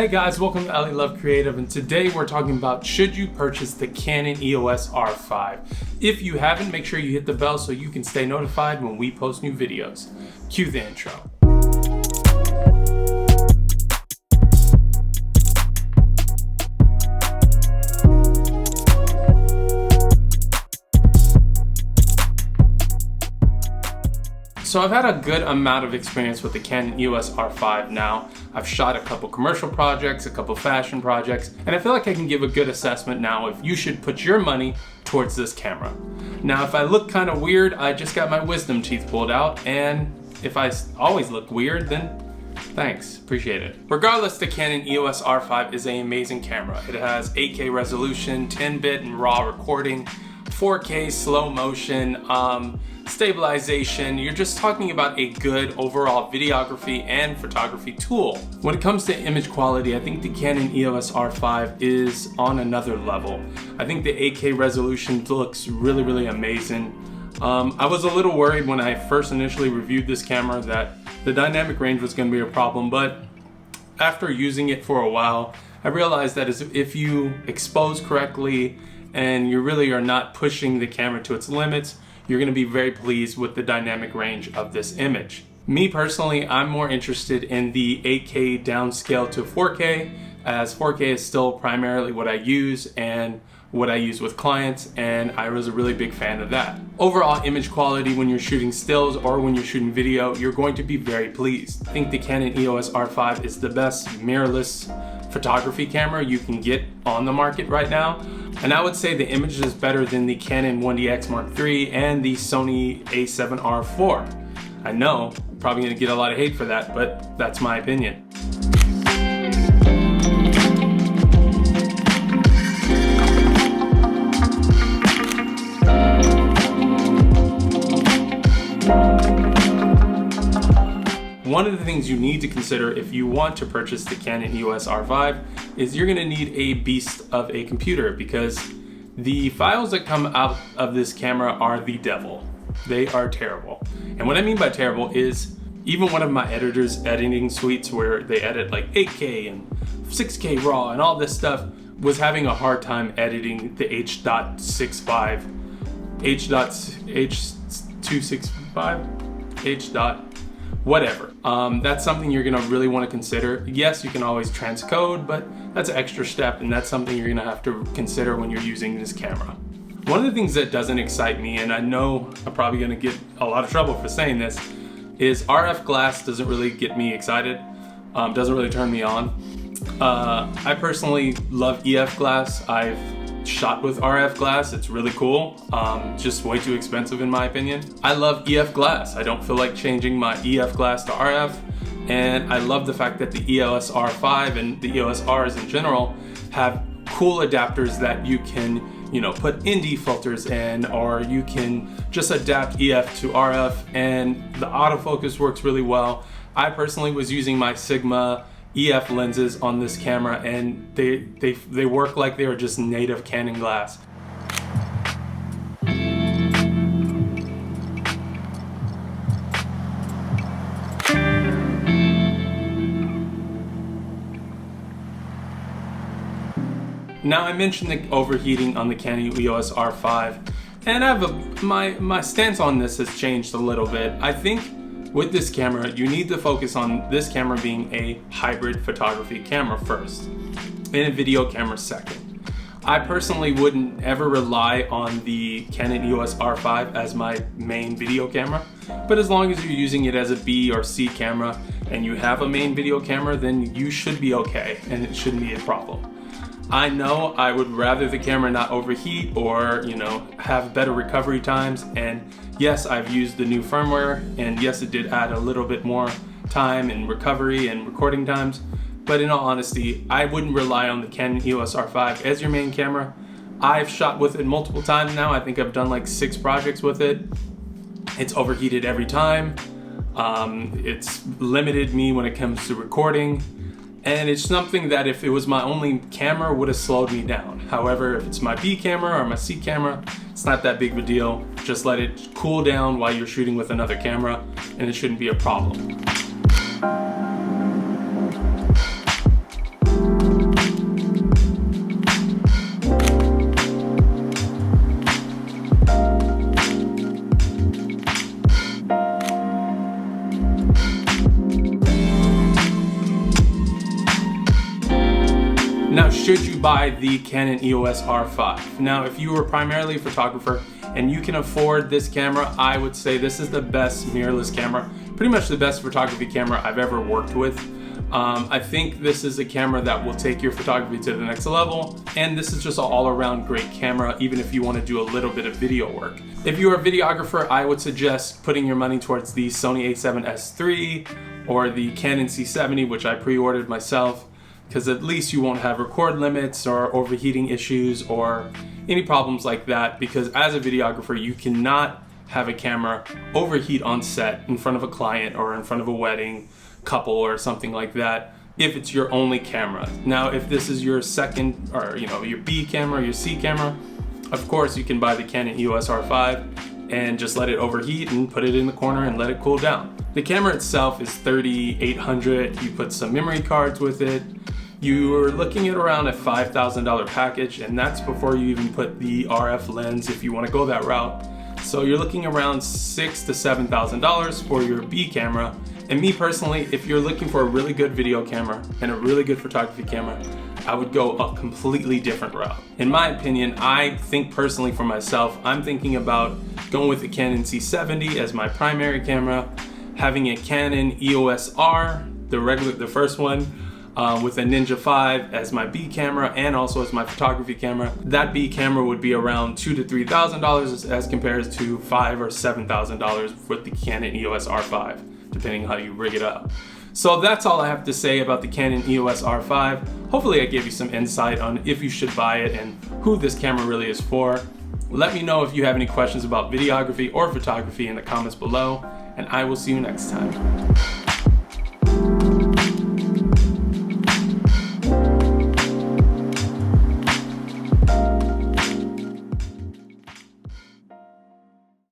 Hey guys, welcome to LALoveCreative, and today we're talking about should you purchase the Canon EOS R5. If you haven't, make sure you hit the bell so you can stay notified when we post new videos. Cue the intro. So I've had a good amount of experience with the Canon EOS R5 now. I've shot a couple commercial projects, a couple fashion projects, and I feel like I can give a good assessment now if you should put your money towards this camera. Now, if I look kind of weird, I just got my wisdom teeth pulled out, and if I always look weird, then thanks, appreciate it. Regardless, the Canon EOS R5 is an amazing camera. It has 8K resolution, 10-bit and RAW recording, 4K slow motion, stabilization. You're just talking about a good overall videography and photography tool. When it comes to image quality, I think the Canon EOS R5 is on another level. I think the 8K resolution looks really amazing. I was a little worried when I first initially reviewed this camera that the dynamic range was going to be a problem, but after using it for a while, I realized that if you expose correctly and you really are not pushing the camera to its limits, you're going to be very pleased with the dynamic range of this image. Me personally, I'm more interested in the 8K downscale to 4K, as 4K is still primarily what I use and what I use with clients, and I was a really big fan of that. Overall image quality when you're shooting stills or when you're shooting video, you're going to be very pleased. I think the Canon EOS R5 is the best mirrorless photography camera you can get on the market right now. And I would say the image is better than the Canon 1DX Mark III and the Sony a7R IV. I know, I'm probably gonna get a lot of hate for that, but that's my opinion. One of the things you need to consider if you want to purchase the Canon EOS R5 is you're gonna need a beast of a computer, because the files that come out of this camera are the devil. They are terrible. And what I mean by terrible is even one of my editor's editing suites where they edit like 8K and 6K RAW and all this stuff was having a hard time editing the H.65, whatever. That's something you're gonna really want to consider. Yes, you can always transcode, but that's an extra step, and that's something you're gonna have to consider when you're using this camera. One of the things that doesn't excite me, and I know I'm probably gonna get a lot of trouble for saying this, is RF glass doesn't really get me excited, doesn't really turn me on. I personally love EF glass. I've shot with RF glass, it's really cool, just way too expensive in my opinion. I love EF glass. I don't feel like changing my EF glass to RF, and I love the fact that the EOS R5 and the EOS Rs in general have cool adapters that you can, put ND filters in, or you can just adapt EF to RF, and the autofocus works really well. I personally was using my Sigma EF lenses on this camera, and they work like they were just native Canon glass. Now, I mentioned the overheating on the Canon EOS R5, and my stance on this has changed a little bit. I think with this camera, you need to focus on this camera being a hybrid photography camera first, and a video camera second. I personally wouldn't ever rely on the Canon EOS R5 as my main video camera, but as long as you're using it as a B or C camera and you have a main video camera, then you should be okay, and it shouldn't be a problem. I know I would rather the camera not overheat or, have better recovery times, and yes, I've used the new firmware, and yes, it did add a little bit more time in recovery and recording times, but in all honesty, I wouldn't rely on the Canon EOS R5 as your main camera. I've shot with it multiple times now. I think I've done like 6 projects with it. It's overheated every time. It's limited me when it comes to recording. And it's something that if it was my only camera would have slowed me down. However, if it's my B camera or my C camera, it's not that big of a deal. Just let it cool down while you're shooting with another camera, and it shouldn't be a problem. Now, should you buy the Canon EOS R5? Now, if you are primarily a photographer and you can afford this camera, I would say this is the best mirrorless camera, pretty much the best photography camera I've ever worked with. I think this is a camera that will take your photography to the next level, and this is just an all-around great camera, even if you want to do a little bit of video work. If you're a videographer, I would suggest putting your money towards the Sony a7S III or the Canon C70, which I pre-ordered myself, because at least you won't have record limits or overheating issues or any problems like that, because as a videographer, you cannot have a camera overheat on set in front of a client or in front of a wedding couple or something like that if it's your only camera. Now, if this is your second or your B camera, your C camera, of course you can buy the Canon EOS R5 and just let it overheat and put it in the corner and let it cool down. The camera itself is $3,800. You put some memory cards with it. You're looking at around a $5,000 package, and that's before you even put the RF lens if you want to go that route. So you're looking around $6,000 to $7,000 for your B camera. And me personally, if you're looking for a really good video camera and a really good photography camera, I would go a completely different route. In my opinion, I think personally for myself, I'm thinking about going with the Canon C70 as my primary camera, having a Canon EOS R, the first one, with a Ninja 5 as my B camera and also as my photography camera. That B camera would be around $2,000 to $3,000 as compared to $5,000 or $7,000 with the Canon EOS R5, depending how you rig it up. So that's all I have to say about the Canon EOS R5. Hopefully I gave you some insight on if you should buy it and who this camera really is for. Let me know if you have any questions about videography or photography in the comments below, and I will see you next time.